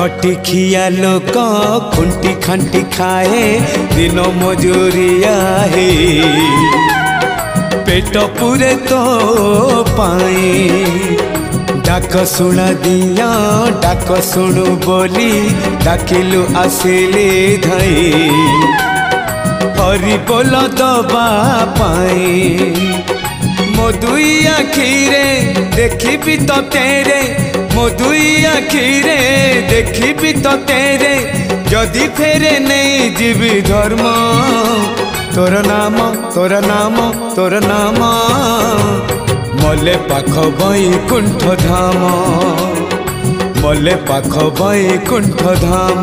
खटिखिया लोक खुंटी खांटी खाए दिन मजूरिया है पेट पूरे तो पाए डाक शुणा दिया डाक शुणु बोली डाकिलु आसिले धाई हरि बोल दबा पाए मो दुई आखिरे देखी तो तेरे मो दुई आखिरे देखी तो तेरे जदि फेरे नहीं जीवी धर्म तोर नाम तोर नाम तोर नाम मले पाख बैकुंठ धाम मले पाख बैकुंठ धाम।